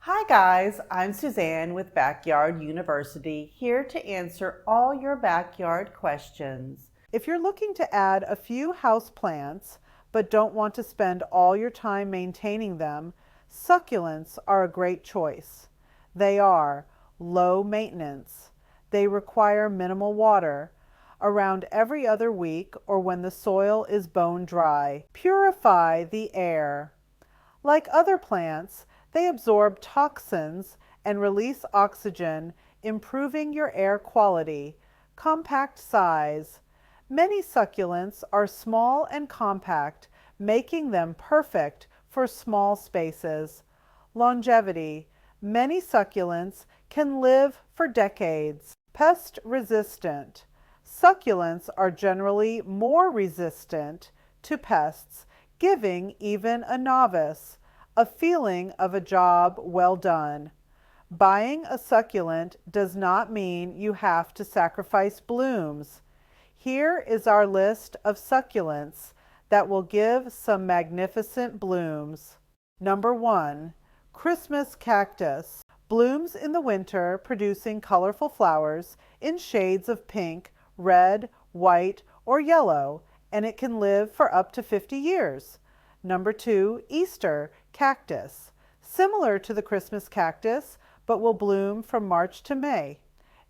Hi guys, I'm Suzanne with Backyard University, here to answer all your backyard questions. If you're looking to add a few houseplants but don't want to spend all your time maintaining them, succulents are a great choice. They are low maintenance. They require minimal water, around every other week or when the soil is bone dry. Purify the air. Like other plants, they absorb toxins and release oxygen, improving your air quality. Compact size. Many succulents are small and compact, making them perfect for small spaces. Longevity. Many succulents can live for decades. Pest resistant. Succulents are generally more resistant to pests, giving even a novice a feeling of a job well done. Buying a succulent does not mean you have to sacrifice blooms. Here is our list of succulents that will give some magnificent blooms. Number 1, Christmas cactus. Blooms in the winter, producing colorful flowers in shades of pink, red, white, or yellow, and it can live for up to 50 years. Number 2, Easter cactus. Similar to the Christmas cactus, but will bloom from March to May.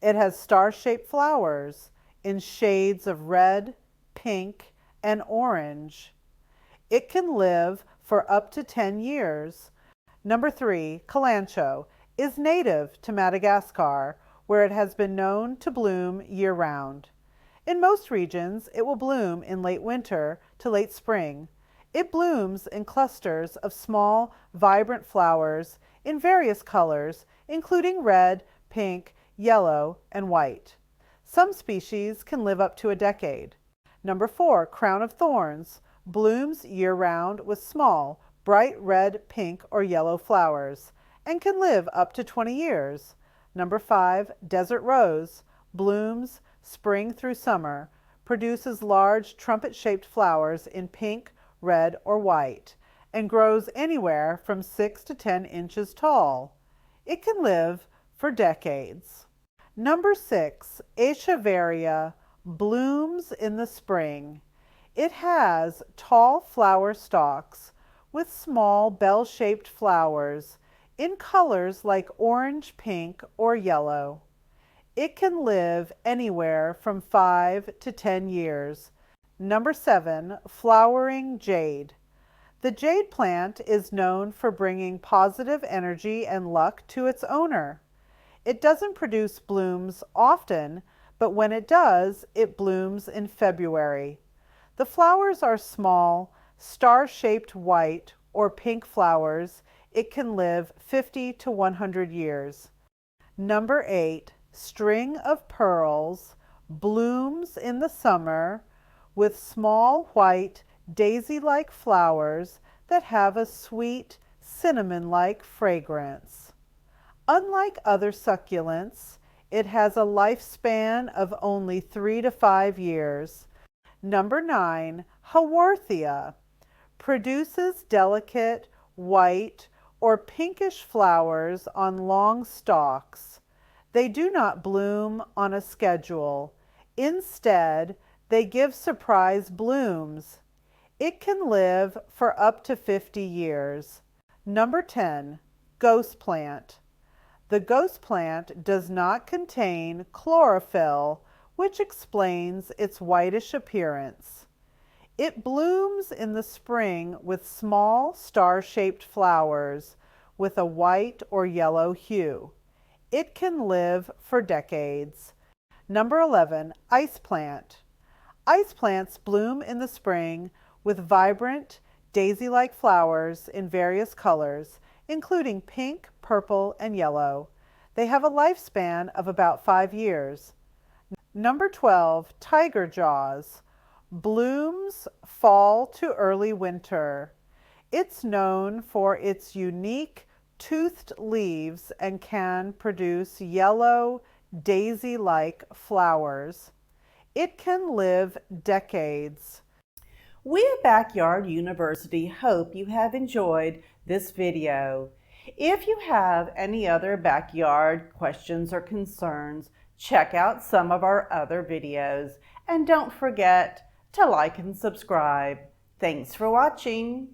It has star-shaped flowers in shades of red, pink, and orange. It can live for up to 10 years. Number 3, Kalanchoe, is native to Madagascar, where it has been known to bloom year-round. In most regions, it will bloom in late winter to late spring. It blooms in clusters of small, vibrant flowers in various colors, including red, pink, yellow, and white. Some species can live up to a decade. Number 4, crown of thorns, blooms year-round with small, bright red, pink, or yellow flowers, and can live up to 20 years. Number 5, desert rose, blooms spring through summer, produces large trumpet-shaped flowers in pink, red, or white, and grows anywhere from 6 to 10 inches tall. It can live for decades. Number 6, ECHEVERIA, blooms in the spring. It has tall flower stalks with small bell-shaped flowers in colors like orange, pink, or yellow. It can live anywhere from 5 to 10 years. Number 7, flowering jade. The jade plant is known for bringing positive energy and luck to its owner. It doesn't produce blooms often, but when it does, it blooms in February. The flowers are small, star-shaped white or pink flowers. It can live 50 to 100 years. Number 8, string of pearls, blooms in the summer with small white daisy-like flowers that have a sweet cinnamon-like fragrance. Unlike other succulents, it has a lifespan of only 3 to 5 years. Number 9, HAWORTHIA, produces delicate white or pinkish flowers on long stalks. They do not bloom on a schedule. Instead, they give surprise blooms. It can live for up to 50 years. Number 10, ghost plant. The ghost plant does not contain chlorophyll, which explains its whitish appearance. It blooms in the spring with small star-shaped flowers with a white or yellow hue. It can live for decades. Number 11, ice plant. Ice plants bloom in the spring with vibrant, daisy-like flowers in various colors, including pink, purple, and yellow. They have a lifespan of about 5 years. Number 12, tiger jaws. Blooms fall to early winter. It's known for its unique toothed leaves and can produce yellow, daisy-like flowers. It can live decades. We at Backyard University hope you have enjoyed this video. If you have any other backyard questions or concerns, check out some of our other videos and don't forget to like and subscribe. Thanks for watching.